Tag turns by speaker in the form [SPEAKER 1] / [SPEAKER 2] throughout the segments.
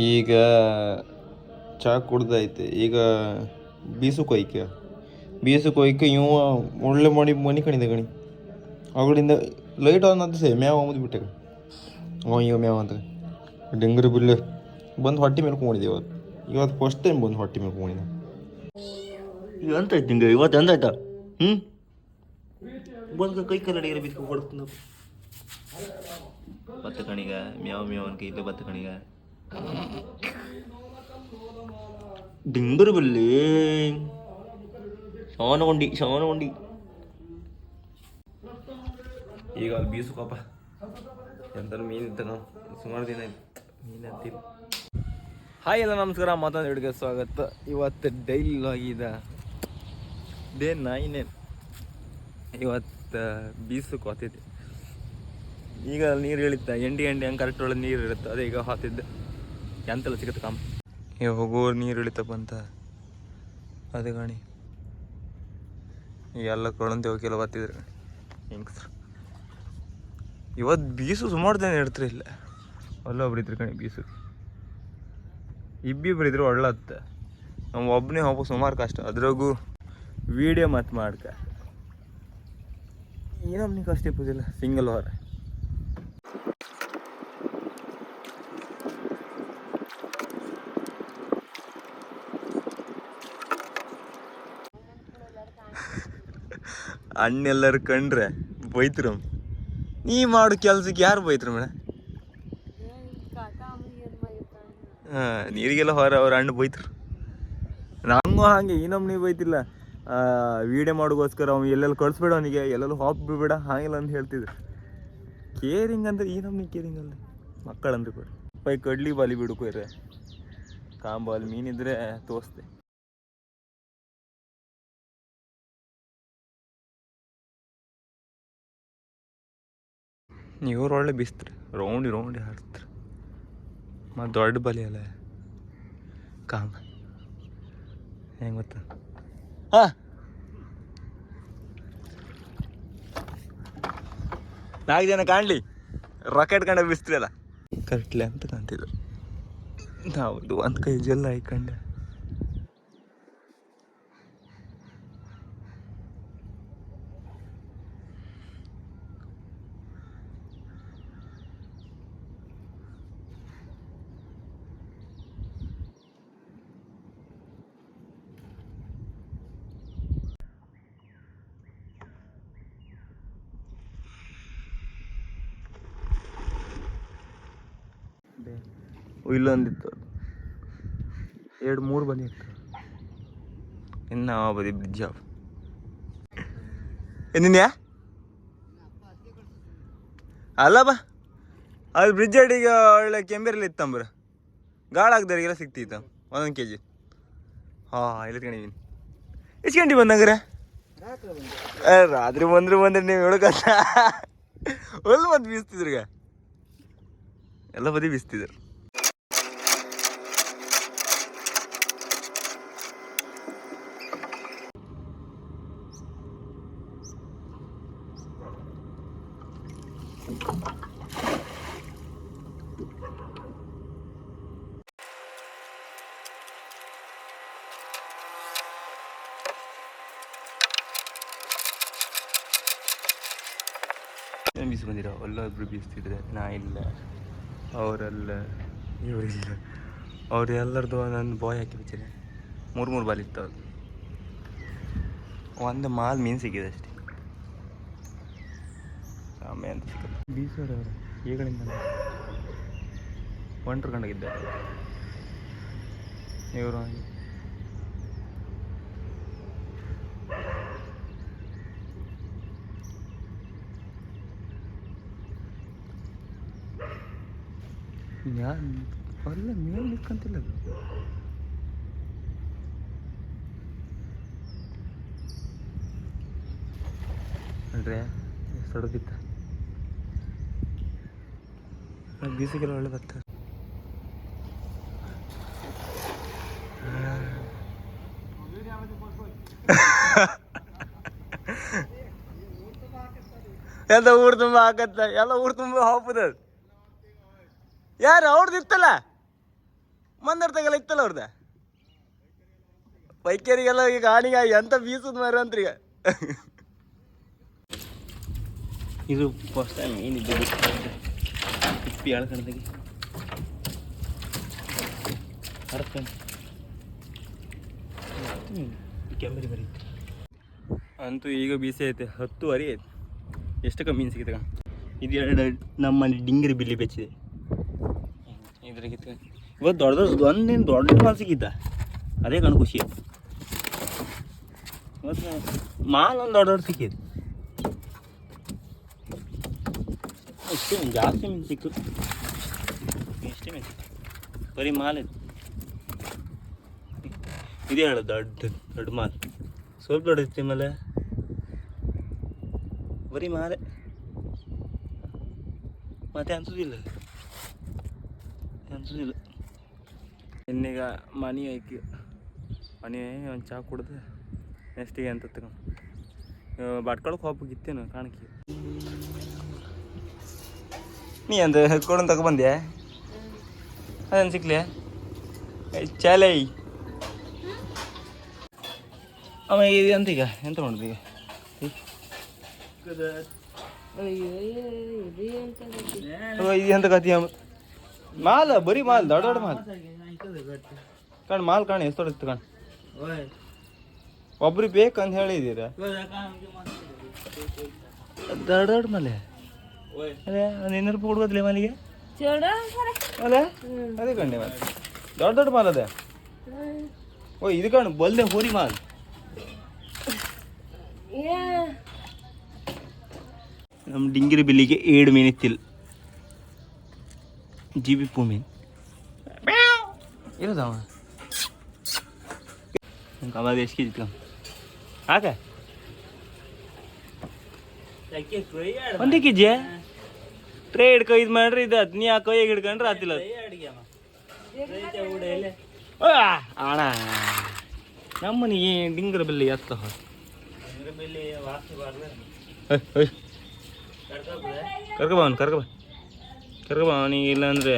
[SPEAKER 1] ಈಗ ಚಾ ಕುಡ್ದೈತೆ. ಈಗ ಬೀಸು ಕೊಯ್ಕೆ ಇವ ಒಳ್ಳೆ ಮಾಡಿ ಮನೆ ಕಣಿದೆ ಗಣಿ ಅಗಳಿಂದ ಲೈಟ್ ಆನ್ ಅಂತ ಮ್ಯಾವ್ ಅಂಬುದು ಬಿಟ್ಟೆ ಅವ ಇವ ಮ್ಯಾವ್ ಅಂತ ಡೆಂಗರು ಬಿಲ್ಲೆ ಬಂದು ಹೊಟ್ಟೆ ಮೇಲೆ ಕೊಂಡಿದ್ದೆ ಇವತ್ತು ಫಸ್ಟ್ ಟೈಮ್ ಬಂದು ಹೊಟ್ಟೆ ಮೇಲೆ ಕೊಂಡಿದ್ದೆ.
[SPEAKER 2] ಈಗ ಅಂತ ಆಯ್ತು ನಿಂಗೆ ಇವತ್ತು ಎಂತ ಆಯ್ತಾ? ಬಂದು ಕೈ ಕನ್ನಡಿಗೆ ಬಿತ್ಕೊಂಡು ಕೊಡ್ತೀನಿ ನಾವು ಬತ್ತ ಕಣಿಗ ಮ್ಯಾವ್ ಮ್ಯಾವ್ ಅನ್ಕ ಇಲ್ಲೇ ಬತ್ತ ಕಣಿಗ ಡಿಂಗರು ಬಲ್ಲಿ ಶಾವನಗೊಂಡಿ
[SPEAKER 1] ಈಗ ಅಲ್ಲಿ ಬೀಸುಕಪ್ಪ ಎಂತ ಮೀನು ಇದ್ದ ನಾವು ಸುಮಾರು ದಿನ ಆಯ್ತು ಮೀನು ಅಂತೀವಿ. ಹಾಯ್ ಎಲ್ಲ ನಮಸ್ಕಾರ, ಮತ್ತೊಂದು ಹಿಡಿಗೆ ಸ್ವಾಗತ. ಇವತ್ತು ಡೈಲಿ ಆಗಿದೆ ಡೇ 9. ಇವತ್ತು ಬೀಸಕ್ಕೆ ಹೊತ್ತಿದ್ದೆ. ಈಗ ನೀರು ಇಳಿತ ಎಂಡಿ ಹಂಗೆ ಕರೆಕ್ಟ್ ಒಳಗೆ ನೀರು ಇರುತ್ತೆ. ಅದೇ ಈಗ ಹೊತ್ತಿದ್ದೆ ಎಂತೆಲ್ಲ ಸಿಗುತ್ತೆ ಕಾಮ ಈಗ ಹೋಗೋರು ನೀರು ಇಳಿತಪ್ಪ ಅಂತ ಅದೇ ಗಾಣಿ ಎಲ್ಲ ಕೊಳಂತೆ ಹೋಗಿಲ್ಲ ಬರ್ತಿದ್ರು ಗಾಣಿ ಹೆಂಗಸ್ರು. ಇವತ್ತು ಬೀಸು ಸುಮಾರು ದಿನ ಇಡ್ತಾರೆ ಇಲ್ಲ ಅಲ್ಲೊಬ್ರು ಇದ್ರು ಕಣಿ ಬೀಸು ಇಬ್ಬಿಬ್ರು ಇದ್ರು ಒಳ್ಳತ್ತ. ನಾವು ಒಬ್ಬನೇ ಹೋಗೋ ಸುಮಾರು ಕಷ್ಟ, ಅದ್ರಾಗೂ ವೀಡಿಯೋ ಮತ್ತು ಮಾಡ್ಕ ಏನಮ್ಮನಿ ಕಷ್ಟ ಇಪ್ಪದಿಲ್ಲ ಸಿಂಗಲ್ ವಾರ. ಅಣ್ಣೆಲ್ಲರೂ ಕಂಡ್ರೆ ಬೈತ್ರ. ನೀ ಮಾಡು ಕೆಲ್ಸಕ್ಕೆ ಯಾರು ಬೈತ್ರ ಮೇಡ? ನೀರಿಗೆಲ್ಲ ಅವ್ರ ಅಣ್ಣ ಬೈತರು. ನಂಗೂ ಹಾಗೆ ಇನ್ನೊಮ್ಮೆ ನೀವು ಬೈತಿಲ್ಲ, ವೀಡಿಯೋ ಮಾಡೋಗೋಸ್ಕರ ಅವ್ನು ಎಲ್ಲೆಲ್ಲಿ ಕಳಿಸ್ಬೇಡ, ಅವನಿಗೆ ಎಲ್ಲೆಲ್ಲೂ ಹೋಗ್ಬಿಬೇಡ ಹಾಗೆಲ್ಲ ಅಂತ ಹೇಳ್ತಿದ್ರು. ಕೇರಿಂಗ್ ಅಂದ್ರೆ ಈ ನಮ್ನಿ ಕೇರಿಂಗ್ ಅಲ್ಲ ಮಕ್ಕಳಂದ್ರೆ ಕೂಡ ಪೈ ಕಡ್ಲಿ ಬಾಲಿ ಬಿಡ್ಕೋಯ್ರೆ ಕಾಂಬಾಲ್ ಮೀನಿದ್ರೆ ತೋರಿಸ್ದೆ. ಇವ್ರು ಒಳ್ಳೆ ಬೀಸ್ತಾರೆ, ರೌಂಡಿ ಹಾಡ್ತಾರೆ. ಮತ್ತು ದೊಡ್ಡ ಬಲಿ ಅಲ್ಲ ಕಾಮ ಹೆಂಗೆ ಗೊತ್ತ? ಹಾಂ 4 ಜನ ಕಾಣಲಿ ರಾಕೆಟ್ ಕಂಡ ಬೀಸ್ತಿರಲ್ಲ ಕರೆಕ್ಟ್ಲಿ ಅಂತ ಕಾಣ್ತಿದ್ರು. ಹೌದು, ಒಂದು ಕೈ ಜೆಲ್ಲ ಹಾಕೊಂಡೆ. ಇಲ್ಲೊಂದಿತ್ತು 2-3 ಬಲಿ ಇತ್ತು. ಇನ್ನು ಬದಿ ಬ್ರಿಡ್ಜ್ ಅವ ನಿನ್ಯಾ ಅಲ್ಲ ಬಾ ಅದು ಬ್ರಿಡ್ಜ್ ಅಡಿಗೆ ಒಳ್ಳೆ ಕೆಂಬೇರಲ್ಲಿ ಇತ್ತಂಬ್ರ ಗಾಳ ಹಾಕ್ದವ್ರಿಗೆಲ್ಲ ಸಿಕ್ತಿತ್ತು 1 kg. ಹಾಂ ಇಲ್ಲ ಕಣಿದೀನಿ. ಎಷ್ಟು ಗಂಟೆ ಬಂದಂಗ್ರೆ? ರಾತ್ರಿ ಬಂದ್ರೆ ನೀವು ಹೇಳಕತ್ತ ಒಳ್ಳೆ ಮತ್ತೆ ಬೀಸ್ತಿದ್ರಿಗ ಎಲ್ಲ ಬದಿ ಬೀಸ್ತಿದ್ರು. ಬೀಸ್ ಬಂದಿರೋ ಒಬ್ಬರು ಬೀಸ್ತಿದ್ರೆ ನಾ ಇಲ್ಲ, ಅವರೆಲ್ಲ ಇವರಿಲ್ಲ, ಅವ್ರು ಎಲ್ಲರದು ಒಂದೊಂದು ಬಾಯ್ ಹಾಕಿ ಬಿಚ್ಚಿದೆ. 3 ಬಾಲ್ ಇತ್ತು. ಅದು ಒಂದು ಮಾಲ್ ಮೀನು ಸಿಕ್ಕಿದೆ ಅಷ್ಟೇ, ಆಮೇಲೆ ಅಂತ ಸಿಕ್ಕಿದೆ. ಬೀಸೋರವ್ರು ಈಗಳಿಂದ ಒಂಟ್ರು ಕಂಡಾಗಿದ್ದೆ ಇವರು. ಅಲ್ಲ ಮೇಲೆ ನಿಂತ್ಕೊಂತಿಲ್ಲ ಅದು. ಅಂದ್ರೆ ಸಡದಿತ್ತ ಬೀಸಿಗೆಲ್ಲ ಒಳ್ಳೆ ಬರ್ತಾರೆ. ಎಲ್ಲ ಊರು ತುಂಬ ಹಾಕತ್ತ, ಎಲ್ಲ ಊರು ತುಂಬ ಹಾಪದ. ಯಾರು ಅವ್ರದ್ದು ಇತ್ತಲ್ಲ ಮಂದರ್ ತಗಲ್ಲ ಇತ್ತಲ್ಲ ಅವ್ರದ ಪೈಕೇರಿಗೆಲ್ಲ ಈಗ ಆಣಿಗ ಎಂತ ಬೀಸದ್ ಮಾರ ಅಂತ ಈಗ ಇದು ಫಸ್ಟ್ ಟೈಮ್ ಏನಿದ್ದು ಉಪ್ಪಿ ಎಳ್ಕೊಂಡಾಗಿ ಕ್ಯಾಮ್ರಿ ಬರೀ ಅಂತೂ ಈಗ ಬೀಸಿ ಐತೆ 10:30 ಐತೆ ಎಷ್ಟಕ್ಕೆ ಮೀನು ಸಿಗುತ್ತೆ ಇದು ಎರಡು ನಮ್ಮನೆ ಡಿಂಗರಿ ಬಿಲ್ಲಿ ಬೆಚ್ಚಿದೆ ಇದ್ರಾಗಿತ್ತು ಇವತ್ತು ಒಂದೇನು ದೊಡ್ಡ ಮಾಲ್ ಸಿಕ್ಕಿದ್ದ ಅದೇ ಕಣ್ ಖುಷಿ ಆಯ್ತು ಇವತ್ತು ಮಾಲ್ ಒಂದು ದೊಡ್ಡ ಸಿಕ್ಕಿದೆ ಇಷ್ಟೇ ಜಾಸ್ತಿ ಮೀನು ಸಿಕ್ತು ಇಷ್ಟೇ ಮೀನು ಬರೀ ಮಾಲ್ ಐತೆ ಇದೇ ಹೇಳ ದೊಡ್ಡ ಮಾಲ್ ಸ್ವಲ್ಪ ದೊಡ್ಡ ಐತಿ ಮೇಲೆ ಬರೀ ಮಾಲೆ ಮತ್ತೆ ಅನ್ಸೋದಿಲ್ಲ ಇನ್ನೀಗ ಮನೆ ಐಕಿ ಮನೆ ಒಂದು ಚಹಾ ಕುಡ್ದು ನೆಕ್ಸ್ಟಿಗೆ ಅಂತ ತಗೊಂಡು ಬಟ್ಕೊಳಕ್ಕೆ ಹೋಗ್ಬೇಕಿತ್ತೇನು ಕಾಣಕ್ಕೆ ನೀ ಅಂತ ಕೊಡೋನ್ ತಗೊಬಂದ್ಯಾ ಅದೇನು ಸಿಕ್ಲಿ ಚಾಲೈ ಅಮ್ಮ ಇದು ಅಂತ ಈಗ ಎಂತ ಮಾಡೋದು ಈಗ ಇದು ಎಂತ ಕತ್ತಿ ಮಾಲ್ ಬರೀ ಮಾಲ್ ದೊಡ್ಡ ಮಾಲ್ ಕಣ್ ಮಾಲ್ ಕಾಣ ಎಷ್ಟು ದೊಡ್ಡ ಕಣ್ ಒಬ್ರಿಗೆ ಬೇಕಂತ ಹೇಳಿದ್ದೀರ ದೊಡ್ಡ ಮಲೆ ಅದೇ ಒಂದು 200 ರೂಪಾಯಿ ಕೊಡ್ಬೋದ್ಲೆ ಮನೆಗೆ ಅಲ್ಲ ಅದೇ ಕಂಡೆ ಮತ್ತೆ ದೊಡ್ಡ ಮಾಲ್ ಅದೇ ಓ ಇದು ಕಣ್ ಬಲ್ದೆ ಹೋರಿ ಮಾಲ್ ನಮ್ಮ ಡಿಂಗಿರಿ ಬಿಲ್ಲಿಗೆ 7 ಮೀನಿತ್ತಿಲ್ಲ ಜೀಬಿ ಪೂ ಮೀನು ಇರೋದವ ಕಮಾದ ಎಷ್ಟು ಕೆ ಜಿ ಇಟ್ಕೊಂಡ್ ಹಾಕ 1 ಕೆ ಜಿ ಟ್ರೇ ಹಿಡ್ಕೊ ಇದು ಮಾಡ್ರಿ ಇದು ನೀ ಆ ಕೈಯಾಗ ಹಿಡ್ಕೊಂಡ್ರೆ ಆತಿಲ್ಲ ಅಣ್ಣ ನಮ್ಮನಿಗೆ ಡಿಂಗರ ಬೆಲ್ಲಿ ಎತ್ತ ಕರ್ಕಬ ಅವನಿಗೆ ಇಲ್ಲ ಅಂದರೆ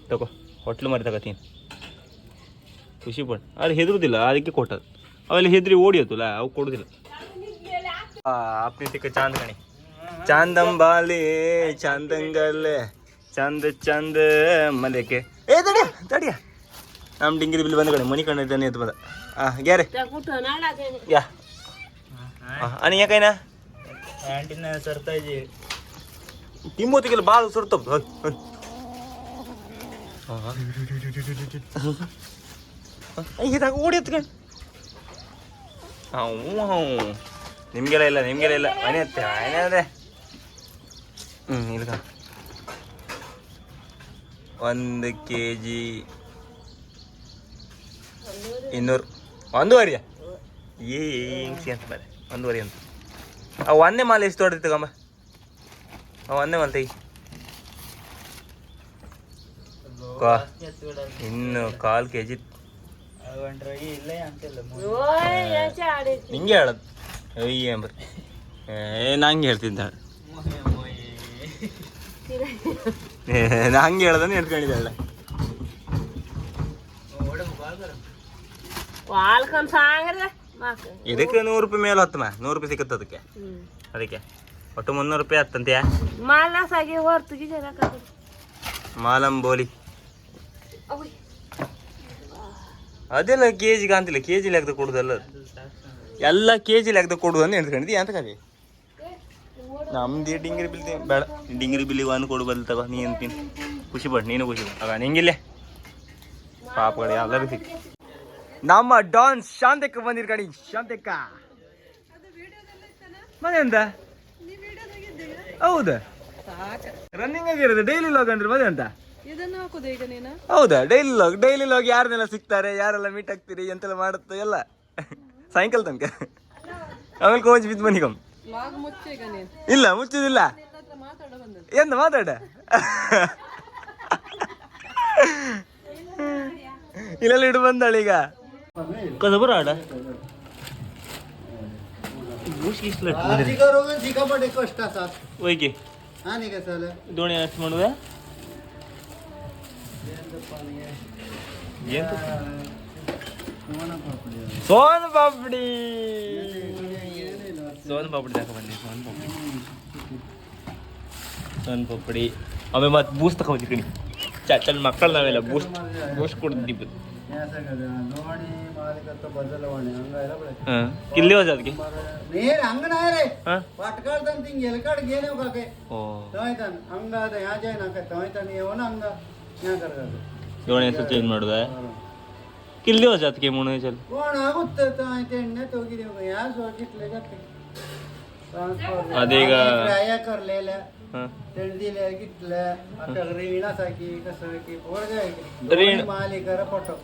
[SPEAKER 1] ತಗೋ ಹೋಟ್ಲು ಮಾರಿ ತಗೋತೀನಿ ಖುಷಿ ಪಡ್ ಅದು ಹೆದರುದಿಲ್ಲ ಅದಕ್ಕೆ ಕೊಟ್ಟದು ಅವೆಲ್ಲ ಹೆದ್ರಿ ಓಡಿಯತ್ತಲ್ಲ ಅವು ಕೊಡುದಿಲ್ಲ ಅಪ್ನಿ ತಿಕ್ಕ ಚಾಂದ್ ಕಣಿ ಚಾಂದಂಬಾಲಿ ಚಾಂದಂಗಲ್ಲೇ ಚಂದ ಚಂದ ಮಲೆಕೆ ಏ ತಡಿಯ ನಮ್ಮ ಡಿಂಗಿರಿ ಬಿಲ್ ಬಂದ ಕಡೆ ಮನಿ ಕಂಡಿದ್ದಾನೆ ಅಂತ ಬಂದ ಗ್ಯಾರೆ ಯಾ आणि या काय ना
[SPEAKER 2] ಆಂಟಿನ ಸರ್ತಾಜಿ
[SPEAKER 1] ಟಿಂಬೋತಿಗೆಲ್ಲ ಭಾಳ ಸುರ್ತಪ್ಪ ಇದಾಗ ಓಡಿ ಎತ್ಕೊಂಡು ನಿಮಗೆಲ್ಲ ಇಲ್ಲ ಮನೆ ಹತ್ತೆ ಮನೆ ಅದೇ ಇಲ್ಲ 1 kg 200 ಒಂದೂವರೆ ಹೆಂಗ್ಸಿ ಅಂತ ಬರ 1.5 ಅಂತ ಅವು ಒಂದೇ ಮಾಲ್ ಎಷ್ಟು ದೊಡ್ಡದು ತಗೊಂಬ ಅವು ಒಂದೇ ಮಾಲ್ ತೆಗಿ ಇನ್ನು 1/4 kg ನಿಂಗೆ ಹೇಳದು ಅಯ್ಯ ಬರ್ರಿ ನಂಗೆ ಹೇಳ್ತಿದ್ದ ನಾ ಹಂಗೆ ಹೇಳ್ದಾನೆ ಹೇಳ್ಕೊಂಡಿದ್ದಾಳೆ ಇದಕ್ಕೆ 100 ರೂಪಾಯಿ ಮೇಲೆ ಹತ್ತಮ್ಮ 100 ರೂಪಾಯಿ ಸಿಕ್ಕತ್ತ ಅದಕ್ಕೆ ಒಟ್ಟು 300 ರೂಪಾಯಿ ಹತ್ತಂತ್ಯಾ ಮಾಲಂ ಬೋಲಿ ಅದೆಲ್ಲ ಕೆಜಿಗೆ ಅಂತಿಲ್ಲ ಕೆಜಿ ಲೆಕ್ಕದ ಕೊಡುದಲ್ಲ ಎಲ್ಲ ಕೆಜಿ ಲೆಕ್ಕದ ಕೊಡುದು ಅಂತ ಹೇಳ್ಕೊಂಡಿದ್ದಿ ಅಂತ ಕದೆ ನಮ್ದು ಡಿಂಗಿರಿ ಬಿಲ್ ಬೇಡ ಡಿಂಗಿರಿ ಬಿಲ್ಲಿಗೆ ಒಂದು ಕೊಡು ಬಲ್ ತಗೋ ನೀನು ತಿನ್ ಖುಷಿ ಪಡ್ ನೀನು ಖುಷಿ ಪಡ್ ಆಗ ನಿಂಗಿಲ್ಲೇ ಪಾಪಗಳು ಎಲ್ಲರೂ ಸಿಕ್ಕಿ ನಮ್ಮ ಡಾನ್ ಶಾಂತಕ್ಕ ಬಂದಿರ್ಕಣಿ ಶಾಂತಕ್ಕ ಮನೆ ಅಂತ ಹೌದಾ ರನ್ನಿಂಗ್ ಆಗಿರೋದು ಡೈಲಿ ಲಾಗ್ ಅಂದ್ರೆ ಮನೆ ಅಂತ ಹೌದಾ ಡೈಲಿ ಲಾಗ್ ಯಾರನ್ನೆಲ್ಲ ಸಿಗ್ತಾರೆ ಯಾರೆಲ್ಲ ಮೀಟ್ ಆಗ್ತೀರಿ ಎಂತೆಲ್ಲ ಮಾಡುತ್ತೆ ಎಲ್ಲ ಸಾಯಂಕಾಲ ತನಕ ಆಮೇಲೆ ಕೋಚ್ ಬಿದ್ದು ಮನಿಕಮ್ ಇಲ್ಲ ಮುಚ್ಚುದಿಲ್ಲ ಎಂತ ಮಾತಾಡ ಇಲ್ಲೆಲ್ಲ ಇಡು ಬಂದಾಳ ಈಗ ಕಸ ಬರಾಡ ऊस इष्ट
[SPEAKER 2] सिक्कापट्टि कष्ट असतात
[SPEAKER 1] वैके
[SPEAKER 2] आणि काय झालं
[SPEAKER 1] दोन्ही असं म्हणूया सोन पापडी सोन पापडी दाखव बंदी सोन पापडी आम्ही मत बूस्ट खाऊ तिकडे चल मಕ್ಕಳ ನಾವೆಲ್ಲ ಬೂಸ್ಟ್ ಕೊಡ್ತೀವಿ किल्ली हो जात की
[SPEAKER 2] ನೇರ ಹಂಗ ನಾಯರೆ ಪಟ್ಕಾಡ್ತಂತ ಹಿಂಗ ಎಲ್ಕಾಡ್ ಗೇನೇವ್ ಕಾಕೆ
[SPEAKER 1] ಓ
[SPEAKER 2] ತೋಯ್ತಾನ ಹಂಗ ಅದ ಯಾ ಜಾಯ್ ನಾಕ ತೋಯ್ತಾನ ಏವನ ಹಂಗ ಯಾ ಕರ್ಗದು
[SPEAKER 1] दोन ಹೆಸರು ಚೇಂಜ್ ಮಾಡೋದಾ किल्ली हो जात की म्हणून चल
[SPEAKER 2] कोण ಆಗುತ್ತೆ ತಾಯ್ತೆ ಎಣ್ಣೆ ತೋಗಿದೇವ ಯಾ ಸೋಕಿಟ್ಲೆ ಗತ್ತೆ ಟ್ರಾನ್ಸ್ಫರ್
[SPEAKER 1] ಅದೀಗ
[SPEAKER 2] ಕ್ರಾಯ ಕರ್ಲೇಲ ತಿಳಿದಿಲ್ಲ ಗಿಟ್ಲೆ ಅಟಗರಿ ವಿಳಾಸಾಕಿ ಕಸರಕಿ ಹೋಳ್ಗೆ ಮಾಲೀಕರ photo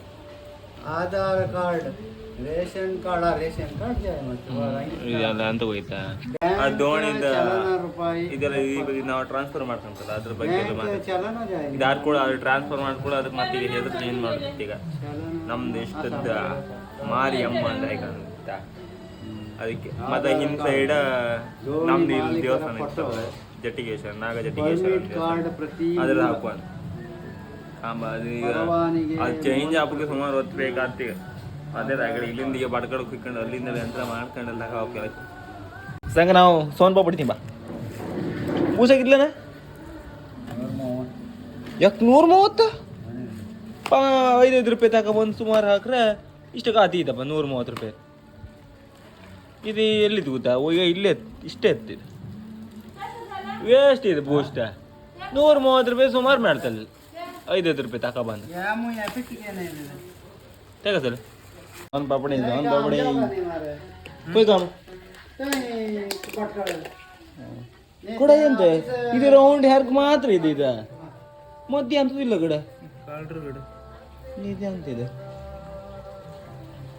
[SPEAKER 2] Aadhaar card ration card
[SPEAKER 1] ಇದೆಲ್ಲ ಅಂತ ಹೋಯ್ತಾ ಆ ದೋಣಿಂದ ಇದೆಲ್ಲ ಈ ಬದಿ ನಾವು ಟ್ರಾನ್ಸ್ಫರ್ ಮಾಡ್ಕೊಂತಲ್ಲ ಅದ್ರ ಬಗ್ಗೆ ಇದಾದ ಕೂಡ ಅದು ಟ್ರಾನ್ಸ್ಫರ್ ಮಾಡ್ಕೊಳ್ಳೋ ಅದಕ್ಕೆ ಮತ್ತೆ ಈಗ ಹೆಸರು ಚೇಂಜ್ ಮಾಡುತ್ತೆ ಈಗ ನಮ್ದು ಎಷ್ಟದ ಮಾರಿ ಅಮ್ಮ ಅಂತ ಹೇಗಂತ ಅದಕ್ಕೆ ಮತ್ತೆ ಹಿಂದ್ ಸೈಡ್ ನಮ್ದು ಇಲ್ಲಿ ದೇವಸ್ಥಾನ ಇತ್ತು ಜಟ್ಟಿಗೇಶ್ವರ ನಾಗ ಜಟ್ಟಿಗೇಶ್ವರ ಅದ್ರ ಹಾಕುವ ಅದು ಚೇಂಜ್ ಹಾಕಕ್ಕೆ ಸುಮಾರು ಹೊತ್ತು ಬೇಕಾಗ್ತೀವಿ ಅದೇ ರಾಗಡಿ ಇಲ್ಲಿಂದ ಈಗ ಬಡ್ಕಡೆ ಕುಯ್ಕೊಂಡು ಅಲ್ಲಿಂದ ಯಂತ್ರ ಮಾಡ್ಕೊಂಡೆಲ್ಲ ಹೋಗ್ತಾರೆ ಸಂಗ ನಾವು ಸೋನ್ ಪಾಪಡಿ ತಿಂಬ ಪೂಸಾಗಿರ್ಲೇನ ಯಾಕೆ 130 5 ರೂಪಾಯಿ ತಗೊಬಂದು ಸುಮಾರು ಹಾಕ್ರೆ ಇಷ್ಟಕ್ಕೆ ಆತೀತಪ್ಪ 130 ರೂಪಾಯಿ ಇದು ಎಲ್ಲಿದ್ದು ಗೊತ್ತಾ ಈಗ ಇಲ್ಲೇ ಇಷ್ಟೇ ಎತ್ತಿದೆ ವೇಸ್ಟ್ ಇದೆ ಬೂಸ್ಟ್ 130 ರೂಪಾಯಿ ಸುಮಾರು ಮಾಡ್ತಲ್ಲ 5 ರೂಪಾಯಿ ತಗೊಬಂದು ತೆಗ ಸರ್ ಒಂದು ಪಾಪಡಿ ಕೊಯ್ ಕಾಣು ಕೂಡ ಎಂತ ಇದು ರೌಂಡ್ ಹ್ಯಾರ್ಕ್ ಮಾತ್ರ ಇದೆ ಇದ ಮಧ್ಯೆ ಅಂತದಿಲ್ಲ ಕಡೆ ಕಾಲ್ಡ್ರ ಕಡೆ ಇದೆ ಅಂತಿದೆ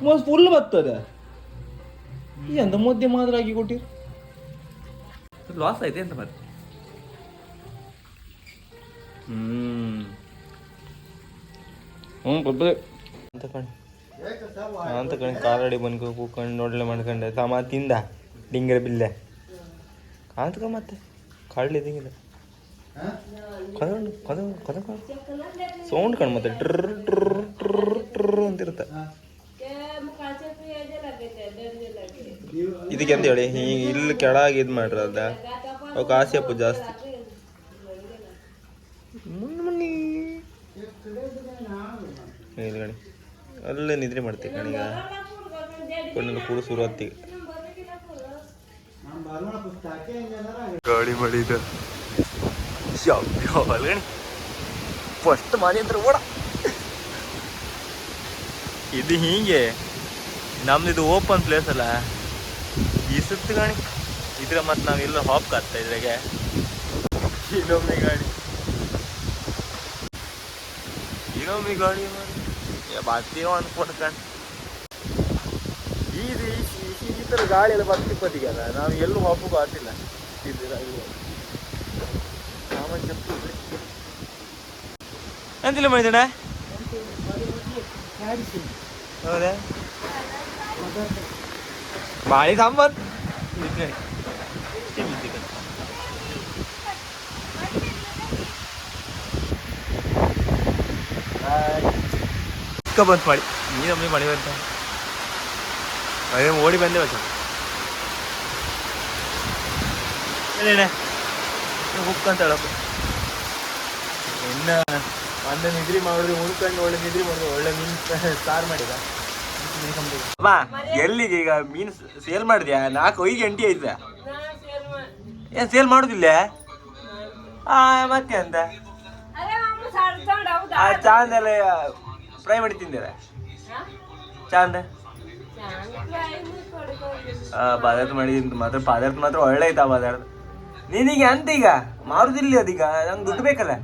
[SPEAKER 1] ಮೋಸ್ ಫುಲ್ ಬರ್ತದೆ ಎಂತ ಮಧ್ಯೆ ಮಾತ್ರ ಹಾಕಿ ಕೊಟ್ಟಿರು ಲಾಸ್ ಐತೆ ಅಂತ ಮತ್ತೆ ಕೊಬ್ಬರಿ ಅಂತ ಕಣ್ ಅಂತ ಕಣ್ ಕಾಲಡಿ ಬಂದು ಕೂತ್ಕೊಂಡು ನೋಡ್ಲೆ ಮಾಡ್ಕೊಂಡೆ ಸಾಮ ತಿಂದ ಡಿಂಗರ ಬಿಲ್ಲೆ ಕಾಂತಕ ಮತ್ತೆ ಕಾಡ್ಲಿ ದಿಂಗಿಲ್ಲ ಕದ ಸೌಂಡ್ ಕಣ್ ಮತ್ತೆ ಡ್ರ್ ಡ್ರ್ ಡ್ರ್ ಡ್ರ್ ಅಂತಿರುತ್ತೆ ಇದಕ್ಕೆ ಅಂತ ಹೇಳಿ ಹೀಗೆ ಇಲ್ಲಿ ಕೆಳಗೆ ಇದು ಮಾಡ್ರ ಅದ ಅವಕ್ಕೆ ಆಸೆ ಅಪ್ಪು ಜಾಸ್ತಿ ಗಣಿ ಅಲ್ಲೇ ನಿದ್ರೆ ಮಾಡ್ತೀವಿ ಕಣೀಗ ಕೊಂಡೆಲ್ಲ ಕೂಡ ಶುರು ಹೊತ್ತಿಗೆ ಗಾಡಿ ಮಾಡಿದ ಗಣಿ ಫಸ್ಟ್ ಮಾರಿ ಅಂತ ಓಡ ಇದು ಹೀಗೆ ನಮ್ದು ಇದು ಓಪನ್ ಪ್ಲೇಸ್ ಅಲ್ಲ ಈ ಸುತ್ತು ಗಾಣಿ ಇದ್ರೆ ಮತ್ತೆ ನಾವೆಲ್ಲ ಹಾಪ್ ಕಾಡ್ತಾ ಇದ್ರಾಗೆ ಇನ್ನೊಮ್ಮೆ ಗಾಡಿ ಬರ್ತೀನೋ ಅಂದ್ಕೊಂಡು ಈ ಥರ ಗಾಳಿ ಎಲ್ಲ ಬರ್ತಿಪ್ಪತ್ತಿಗೆ ಅಲ್ಲ ನಾವು ಎಲ್ಲೂ ಹಾಪಕ್ಕೂ ಆಗ್ತಿಲ್ಲ ಅಂತಿಲ್ಲ ಮೈದಣ್ಣ ಹೌದಾ ಬಾಳಿ ಸಾಂಬಾರ್ ಬಂತು ಮಾಡಿ ನೀನೊಮ್ಮೆ ಮಳೆ ಬಂತ ಅದೇ ಓಡಿ ಬಂದೆ ಬಸ್ ಏನೇಣ ಹುಕ್ಕಂತ ಹೇಳಪ್ಪ ಇನ್ನು ಒಂದೇ ನಿದ್ರಿ ಮಾಡಿದ್ರೆ ಹುಡ್ಕೊಂಡು ಒಳ್ಳೆ ನಿದ್ರಿ ಮಾಡಿದ್ರೆ ಒಳ್ಳೆ ಮೀನು ಸಾರು ಮಾಡಿದ ಅಮ್ಮ ಎಲ್ಲಿಗೆ ಈಗ ಮೀನು ಸೇಲ್ ಮಾಡಿದ್ಯಾ 4-5 ಗಂಟೆ ಆಯ್ತಾ ಏನ್ ಸೇಲ್ ಮಾಡುದಿಲ್ಲ ಮತ್ತೆ ಅಂತ ಚಾಂದ್ ಎಲ್ಲ ಫ್ರೈ ಮಾಡಿ ತಿಂದಿರ ಚಾಂದ್ ಪದಾರ್ಥ ಮಾಡಿ ಮಾತ್ರ ಪದಾರ್ಥ ಮಾತ್ರ ಒಳ್ಳೆ ಐತಾ ಪದಾರ್ಥ ನೀನೀಗ ಅಂತ ಈಗ ಮಾರುದಿಲ್ಲ ಅದೀಗ ನಂಗೆ ದುಡ್ಡು ಬೇಕಲ್ಲ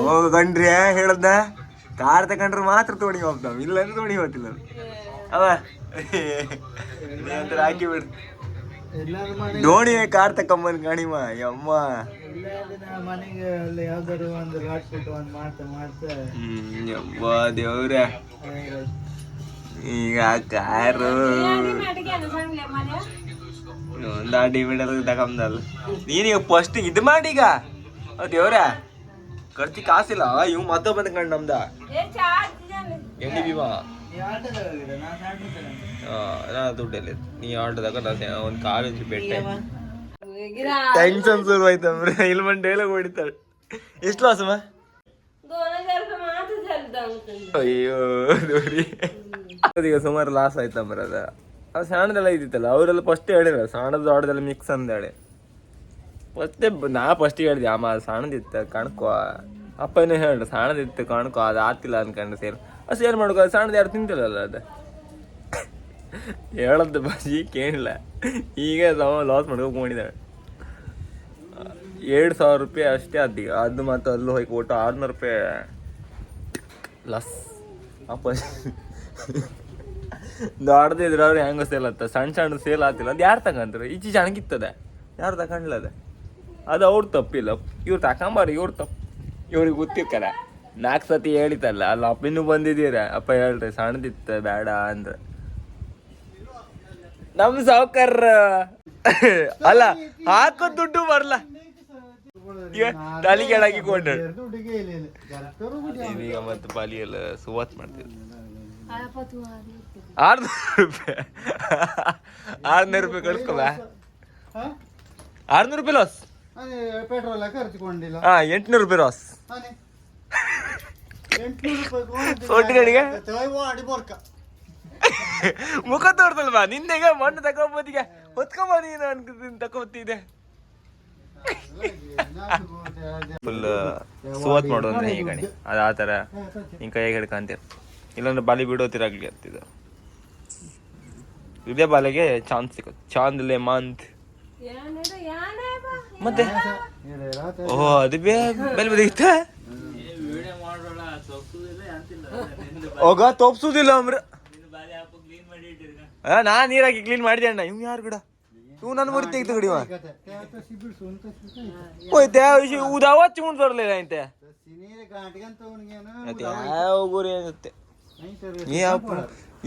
[SPEAKER 1] ಹೋಗಂಡ್ರಿ ಹೇಳದ್ದ ಕಾರ್ ತಗೊಂಡ್ರೆ ಮಾತ್ರ ತೋಣಿ ಹೋಗ್ತಾವ ಇಲ್ಲ ಅಂದ್ರೆ ತೋಣಿ ಹೋಗ್ತಿಲ್ಲ ಅವ ನೀವಂತರ ಹಾಕಿ ಬಿಡ್ ದೋಣಿ ಕಾರ್ ತಕೊಂಬಂದ್ ಕಣಿಮ ಯಮ್ಮ
[SPEAKER 2] ಮನೆಗೆ ಯಾವ್ದಾರು ಒಂದು ಲಾಟ್ ಕೊಟ್ಟು ಒಂದು ಮಾಡ್ತಾ
[SPEAKER 1] ಯಮ್ಮ ದೇವ್ರ ಈಗ ಕಾರು ದಾಡಿ ಬಿಡಲ್ಲ ತಗೊಂಡಲ್ಲ ನೀನೀಗ ಫಸ್ಟ್ ಇದು ಮಾಡೀಗ ದೇವ್ರ ಖರ್ಚಿ ಕಾಸಿಲ್ಲ ಇವ್ ಮತ್ತ ಬಂದ ಕಂಡು ನಮ್ದ ಎಣ್ಣಿ ಭೀಮಾ ನಾ ದುಡ್ಡಲ್ಲಿ ನೀ ಆಟೋದಾಗ ಒಂದು ಕಾಲೇಜ್ ಬೆಟ್ಟ ಟೆನ್ಷನ್ ಶುರು ಆಯ್ತಂದ್ರೆ ಇಲ್ಲಿ ಬಂದು ಡೈಲಾಗ್ ಹೊಡಿತಾಳೆ ಎಷ್ಟು ಲಾಸಮ್ಮ ಅಯ್ಯೋ ನೋಡಿ ಈಗ ಸುಮಾರು ಲಾಸ್ ಆಯ್ತಂಬ್ರ ಅದು ಸಣ್ಣದೆಲ್ಲ ಇದ್ದಿತ್ತಲ್ಲ ಅವರೆಲ್ಲ ಫಸ್ಟ್ ಹೇಳಿರ ಸಣ್ಣದ ದೊಡ್ಡದೆಲ್ಲ ಮಿಕ್ಸ್ ಅಂದೇಳಿ ಫಸ್ಟೇ ನಾ ಫಸ್ಟಿಗೆ ಹೇಳಿದೆ ಅಮ್ಮ ಸಣ್ಣದಿತ್ತು ಕಣ್ಕೋ ಅಪ್ಪನೇ ಹೇಳ್ರಿ ಸಣ್ಣದಿತ್ತು ಕಣ್ಕೋ ಅದು ಆಗ್ತಿಲ್ಲ ಅನ್ಕೊಂಡು ಸೇರಿ ಅದು ಸೇರ್ ಮಾಡ್ಕೋ ಅದು ಸಣ್ಣದು ಯಾರು ತಿಂತಿಲ್ಲಲ್ಲ ಅದು ಹೇಳದ್ದು ಬಾಜಿ ಕೇಳಿಲ್ಲ ಈಗ ಲಾಸ್ ಮಾಡ್ಕೊಂಡಿದ್ದಾಳೆ 2,000 ರೂಪಾಯಿ ಅಷ್ಟೇ ಅದ್ದೀಗ ಅದು ಮತ್ತು ಅಲ್ಲೂ ಹೋಗಿ ಒಟ್ಟು 600 ರೂಪಾಯಿ ಲಾಸ್ ಅಪ್ಪ ದೊಡ್ಡದಿದ್ರೆ ಅವ್ರು ಹೆಂಗ ಸೇಲ್ ಆಗ್ತದೆ ಸಣ್ಣ ಸೇಲ್ ಆಗ್ತಿಲ್ಲ ಅದು ಯಾರು ತಗೊಂತಾರೆ ಈಚೆ ಜಣಗಿರ್ತದೆ ಯಾರು ತಗೊಂಡ್ಲದ ಅದು ಅವ್ರು ತಪ್ಪಿಲ್ಲ ಇವ್ರು ತಗೊಂಬಾರಿ ಇವ್ರು ತಪ್ಪು ಇವ್ರಿಗೆ ಗೊತ್ತಿರ್ಕಲ್ಲ 4 ಸತಿ ಹೇಳಿತಲ್ಲ ಅಲ್ಲ ಅಪ್ಪ ಇನ್ನೂ ಬಂದಿದ್ದೀರ ಅಪ್ಪ ಹೇಳ್ರಿ ಸಣ್ಣದಿತ್ತು ಬೇಡ ಅಂದ್ರೆ ನಮ್ಮ ಸಾವುಕಾರ ಅಲ್ಲ ಹಾಕೋ ದುಡ್ಡು ಬರಲ್ಲ ತಲೆ ಕೆಳಗೆ ಕೊಂಡ ಈಗ ಮತ್ತೆ ಪಾಲಿ ಎಲ್ಲ ಸುವಾತ್ ಮಾಡ್ತಿದ್ರು 600 ರೂಪಾಯಿ 600 ರೂಪಾಯಿ ಕಳ್ಸ್ಕೊಬ 600 ರೂಪಾಯಿ ಲಾಸ್
[SPEAKER 2] ಪೆಟ್ರೋಲ್ ಖರ್ಚಿಕೊಂಡಿಲ್ಲ
[SPEAKER 1] 800 ರೂಪಾಯಿ ಲಾಸ್ ಸೊಟ್ಟಿಗೆ ಮುಖ ತೋರ್ಸಲ್ವಾ ನಿಂದೆಗ ಮಣ್ಣು ತಗೊಂಬೋದೀಗ ಹೊತ್ಕೊಂಬ ನೀನು ಅನ್ಕೊಂಡು ತಗೋತಿದ್ದೆ ಫುಲ್ ಸುವಾತ್ ಮಾಡೋದು ಈ ಗಣಿ ಅದು ಆ ಥರ ಹಿಂಗೆ ಕೈಯಾಗ ಹಿಡ್ಕಂತೀರ ಇಲ್ಲಾಂದ್ರೆ ಬಾಲಿ ಬಿಡೋತಿರಾಗ್ಲಿ ಆಗ್ತಿದ್ದ ಇದೇ ಬಾಲಿಗೆ ಚಾನ್ಸ್ ಸಿಗುತ್ತೆ ಚಾಂದ್ ಮಂತ್ ಮತ್ತೆ ಓಹೋ ಅದು ಬೆಲೆ ಬದಿಗಿತ್ತ ಹೋಗ ತೋಪ್ಸುದಿಲ್ಲ ಅಂಬ್ರ ನಾ ನೀರಾಕಿ ಕ್ಲೀನ್ ಮಾಡಿದೆ ಅಣ್ಣ ಇವ್ ಯಾರು ಗಿಡ ಇವ್ ನನ್ನ ಮುರಿ ತೆಗಿತು ಗಡಿವ ಹೋಯ್ತೆ ಉದಾವ ಚಿಮುಣ್ ಬರಲಿಲ್ಲ ಅಂತೆ ಯಾವ ಗುರಿ ಆಗುತ್ತೆ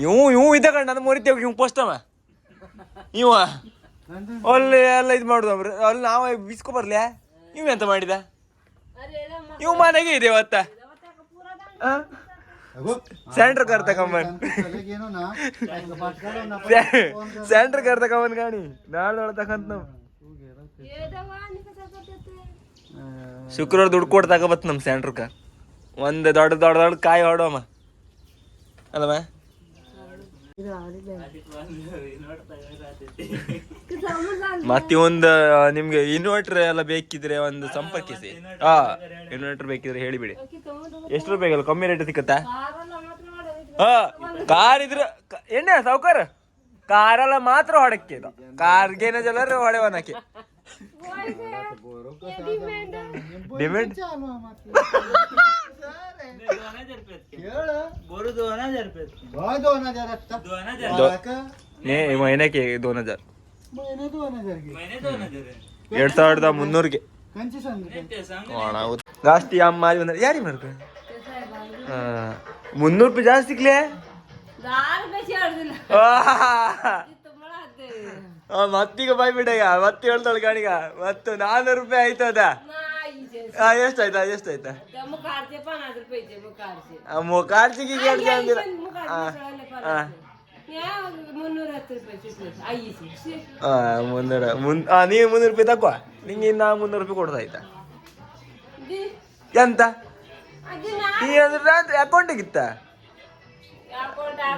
[SPEAKER 1] ಇವ್ ಇದ್ದ ಕಣ್ಣ ನನ್ನ ಮುರಿ ತೆಗಿ ಇವ್ ಫಸ್ಟ್ ಅವ ಇವ ಅಲ್ಲಿ ಎಲ್ಲ ಇದು ಮಾಡುದು ಅಂಬ್ರ ಅಲ್ಲಿ ನಾವ ಬಿಸ್ಕೊ ಬರ್ಲಿ ಇವ್ ಎಂತ ಮಾಡಿದ ಇವ್ ಮನೆಗೆ ಇದೆ ಇವತ್ತ ಸೆಂಟ್ರ್ ಕರ್ ತಗೊಂಬನ್ ಸೆಂಟ್ರ್ ಕರ್ ತಗೊಂಬನ್ ಗಾಣಿ ನಾಳೆ ತಕಂತ ನಾವು ಶುಕ್ರವಾರ ದುಡ್ಡು ಕೊಟ್ಟು ತಗೋಬತ್ ನಮ್ ಸೆಂಟ್ರ್ ಕರ್ ಒಂದು ದೊಡ್ಡ ಕಾಯಿ ಹೊಡೋಮ್ಮ ಅಲ್ಲಮ್ಮ ಮತ್ತೆ ಒಂದು ನಿಮ್ಗೆ ಇನ್ವರ್ಟರ್ ಎಲ್ಲ ಬೇಕಿದ್ರೆ ಒಂದು ಸಂಪರ್ಕಿಸಿ ಇನ್ವರ್ಟರ್ ಬೇಕಿದ್ರೆ ಹೇಳಿಬಿಡಿ ಎಷ್ಟು ರೂಪಾಯಿಗಲ್ಲ ಕಮ್ಮಿ ರೇಟ್ ಸಿಕ್ಕತ್ತಾ ಕಾರ್ ಇದ್ರ ಎಣ್ಣೆ ಸಾವುಕಾರ ಕಾರೆಲ್ಲ ಮಾತ್ರ ಹೊಡಕ್ಕೆ ಕಾರ್ಗೇನ ಜಲರ ಹೊಡೆವನಕ್ಕೆ ಡಿಮ್ಯಾಂಡ್ ಮಹಿನೆಗೆ 2000 2300 ಜಾಸ್ತಿ ಅಮ್ಮ ಯಾರಿ ಮಾರ್ಕ 300 ರೂಪಾಯಿ ಜಾಸ್ತಿ ಸಿಕ್ಲೆ ಮತ್ತೀಗ ಬಾಯ್ಬಿಟ್ಟಗ ಮತ್ತೆ ಹೇಳ್ತಾಳ ಗಾಣಿಗ ಮತ್ತು 400 ರೂಪಾಯಿ ಆಯ್ತದ ಎಷ್ಟಾಯ್ತಾ ಮುಖಾರ್ಚಿಗೆ ಕೇಳ್ತಿಲ್ಲ ನೀವು 300 ರೂಪಾಯಿ ತಕೋ ನಿಂಗೆ ನಾ 300 ರೂಪಾಯಿ ಕೊಡ್ದಾಯ್ತಾ ಎಂತ ಅಕೌಂಟಿಗಿತ್ತ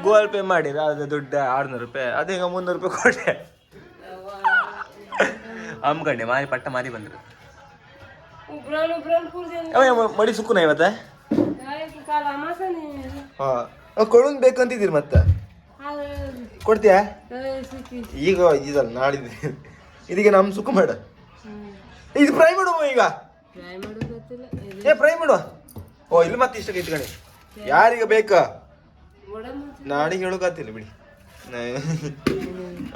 [SPEAKER 1] ಗೂಗಲ್ ಪೇ ಮಾಡಿರ ಅದು ದುಡ್ಡು 600 ರೂಪಾಯಿ ಅದೀಗ 300 ರೂಪಾಯಿ ಕೊಟ್ಟೆ ಅಮ್ಕಂಡೆ ಮಾರಿ ಪಟ್ಟ ಮಾರಿ ಬಂದ್ರು ಮಡಿ ಸುಕ್ಕುನ ಇವತ್ತ ಕೊಡೋನ್ ಬೇಕಂತಿದ್ದೀರಿ ಮತ್ತೆ ಕೊಡ್ತೀಯಾ ಈಗ ಇದಲ್ಲ ನಾಳಿದ್ರಿ ಇದೀಗ ನಮ್ ಸುಕ್ಕ ಮಾಡ ಇದು ಫ್ರೈ ಮಾಡುವ ಈಗ ಫ್ರೈ ಮಾಡುವ ಓ ಇಲ್ಲಿ ಮತ್ತೆ ಇಷ್ಟ ಇಟ್ಕಣಿ ಯಾರೀಗ ಬೇಕಾ ನಾಡಿಗೆ ಹೇಳೋಕಾತಿಲ್ಲ ಬಿಡಿ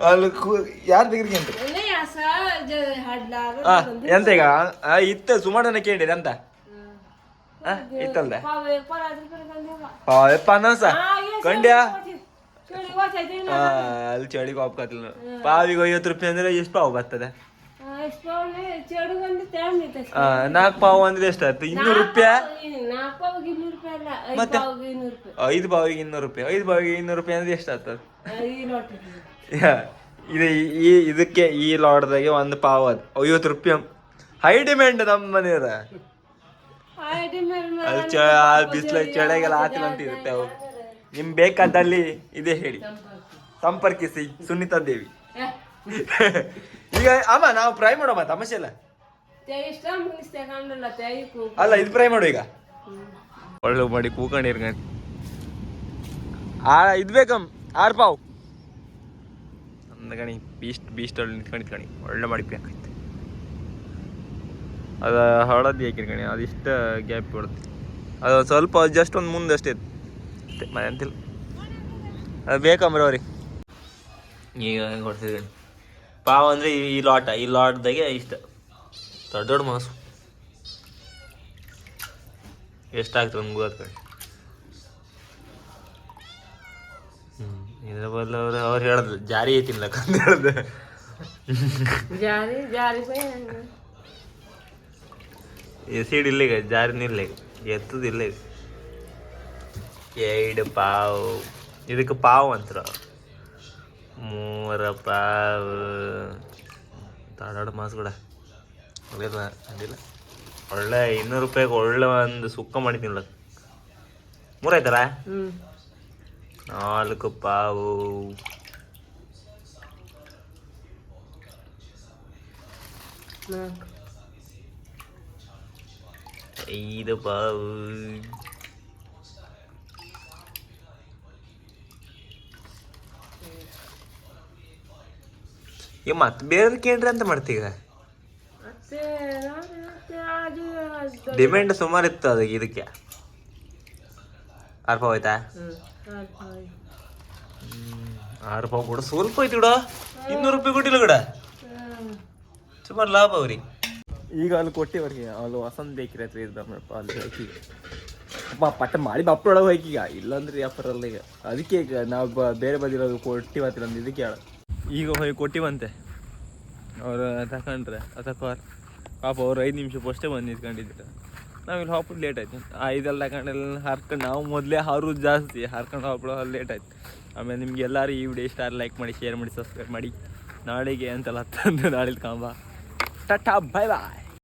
[SPEAKER 1] ಅಲ್ಲಿ ಯಾರು ತೆಗ್ರಿಗೆ ಅಂತ ಎಂತ ಈಗ ಇತ್ತ ಸುಮಾರನ ಕೇಳಿರಿ ಅಂತ ಇತ್ತಲ್ದ ಪನಸ ಕಂಡ್ಯಾ ಅಲ್ಲಿ ಚಳಿಗೆ ಹೋಗ್ಕತ್ತಿಲ್ಲ ಪಾವಿಗೆ 50 ರೂಪಾಯಿ ಅಂದ್ರೆ ಎಷ್ಟು ಪಾವು ಬರ್ತದೆ 4 ಪಾವು ಅಂದ್ರೆ ಎಷ್ಟಾಯ್ತು 200 ರೂಪಾಯಿ ಮತ್ತೆ 5 ಪಾವಿಗೆ 200 ರೂಪಾಯಿ 5 ಪಾವಿಗೆ 200 ರೂಪಾಯಿ ಅಂದ್ರೆ ಎಷ್ಟಾಗ್ತದೆ ಇದಕ್ಕೆ ಈ ಲಾಡ್ದಾಗೆ ಒಂದು ಪಾವ್ ಅದು 50 ರೂಪಾಯಿ ಹೈ ಡಿಮ್ಯಾಂಡ್ ನಮ್ಮ ಮನೆಯವ್ರ ಅಲ್ಲಿ ಬಿಸಿಲ ಚಳಿಗೆಲ್ಲ ಆತಿಲ್ಲ ಅಂತ ಇರುತ್ತೆ ಅವು ನಿಮ್ ಬೇಕಾದಲ್ಲಿ ಇದೇ ಹೇಳಿ ಸಂಪರ್ಕಿಸಿ ಸುನೀತಾ ದೇವಿ ಈಗ ಅಮ್ಮ ನಾವು ಫ್ರೈ ಮಾಡೋಮ್ಮ ತಮಾಷೆ ಇಲ್ಲ ಅಲ್ಲ ಇದು ಫ್ರೈ ಮಾಡು ಈಗ ಒಳ್ಳೆ ಮಾಡಿ ಕೂಕೊಂಡಿರ್ಗ ಇದು ಬೇಕಮ್ಮ 6 ಪಾವ್ ಅಂದ ಕಣಿ ಬೀಸ್ಟ್ ಅಲ್ಲಿ ನಿಂತ್ಕೊಂಡು ಒಳ್ಳೆ ಮಾಡಿ ಬೇಕಾಯ್ತು ಅದು ಹಳದಿ ಹಾಕಿರ್ಕಣಿ ಅದಿಷ್ಟು ಗ್ಯಾಪ್ ಕೊಡುತ್ತೆ ಅದು ಸ್ವಲ್ಪ ಜಸ್ಟ್ ಒಂದು ಮುಂದೆ ಅಷ್ಟೇ ಮನೆ ಅಂತಿಲ್ಲ ಅದು ಬೇಕಂಬ್ರಿ ಅವ್ರಿಗೆ ಈಗ ಕೊಡ್ತಿದ್ದೀನಿ ಪಾವ್ ಅಂದರೆ ಈ ಲಾಟ್ದಾಗೆ ಇಷ್ಟ ದೊಡ್ಡ ದೊಡ್ಡ ಮಾಸು ಎಷ್ಟಾಗ್ತದೆ ನಮ್ಗೆ ಗೊತ್ತು ಇದ್ರ ಬದಲು ಅವ್ರು ಹೇಳಿದ್ರು ಜಾರಿ ತಿನ್ಲಕ್ಕ ಅಂತ ಹೇಳಿದೆ ಸೀಡ್ ಇಲ್ಲ ಈಗ ಜಾರಿನ ಇಲ್ಲ ಈಗ ಎತ್ತದಿಲ್ಲ ಈಗ 2 ಪಾವ್ ಇದಕ್ಕೆ ಪಾವ್ ಅಂತರ 3 ಪಾವ್ ದೊಡ್ಡ ಮಾಸು ಕೂಡ ಅದಿಲ್ಲ ಅದಿಲ್ಲ ಒಳ್ಳೆ 200 ರೂಪಾಯಿಗೆ ಒಳ್ಳೆ ಒಂದು ಸುಕ್ಕ ಮಾಡಿ ತಿನ್ಲಕ್ಕ 3 ಆಯ್ತಾರ 4 ಪಾವು 5 ಪಾವು ಈಗ ಮತ್ತೆ ಬೇರೆ ಕೇಳ್ರಿ ಅಂತ ಮಾಡ್ತೀಗ ಡಿಮ್ಯಾಂಡ್ ಸುಮಾರು ಇತ್ತು ಅದಕ್ಕೆ ಇದಕ್ಕೆ 6 ಪಾವ್ ಆಯ್ತಾ 6 ಪಾವ್ ಕೂಡ ಸ್ವಲ್ಪ ಐತಿ ಕೂಡ 200 ರೂಪಾಯಿ ಕೊಟ್ಟಿಲ್ಲ ಕೂಡ ಸುಮಾರು ಲಾಭ ಅವ್ರಿಗೆ ಈಗ ಅಲ್ಲಿ ಕೊಟ್ಟಿವ್ರಿಗೆ ಅಲ್ಲಿ ವಸಂತ ಬೇಕಿರ ಹತ್ರ ಇದ್ದಪ್ಪ ಅಲ್ಲಿ ಹೋಗಿ ಪಟ್ಟ ಮಾಡಿ ಬಪ್ಪೊಳಗೆ ಹೋಗಿ ಈಗ ಇಲ್ಲಾಂದ್ರೆ ವ್ಯಾಪಾರಲ್ಲ ಈಗ ಅದಕ್ಕೆ ಈಗ ನಾವು ಬೇರೆ ಬದಿರೋದು ಕೊಟ್ಟಿವತ್ತಿಲ್ಲ ಅಂದ ಇದಕ್ಕೆ ಹೇಳ ಈಗ ಹೋಗಿ ಕೊಟ್ಟಿವಂತೆ ಅವ್ರು ತಗೊಂಡ್ರೆ ತಕೋರ್ ಪಾಪ ಅವ್ರು 5 ನಿಮಿಷ ಅಷ್ಟೇ ಬಂದು ನಿಂತ್ಕೊಂಡಿದ್ರು ನಾವಿಲ್ಲಿ ಹಾಕ್ಬಿಟ್ಟು ಲೇಟ್ ಆಯ್ತು ಇದೆಲ್ಲ ತಗೊಂಡೆಲ್ಲ ಹರ್ಕೊಂಡು ನಾವು ಮೊದಲೇ ಹಾರೋದು ಜಾಸ್ತಿ ಹರ್ಕೊಂಡು ಹಾಕ್ಬಿಡೋ ಲೇಟ್ ಆಯ್ತು ಆಮೇಲೆ ನಿಮ್ಗೆ ಎಲ್ಲರೂ ಈ ವಿಡಿಯೋ ಇಷ್ಟ ಲೈಕ್ ಮಾಡಿ ಶೇರ್ ಮಾಡಿ ಸಬ್ಸ್ಕ್ರೈಬ್ ಮಾಡಿ ನಾಳೆಗೆ ಅಂತೆಲ್ಲ ತಂದು ನಾಳೆ ಕಾಂಬ ಟಾಟಾ ಬಾಯ್ ಬಾಯ್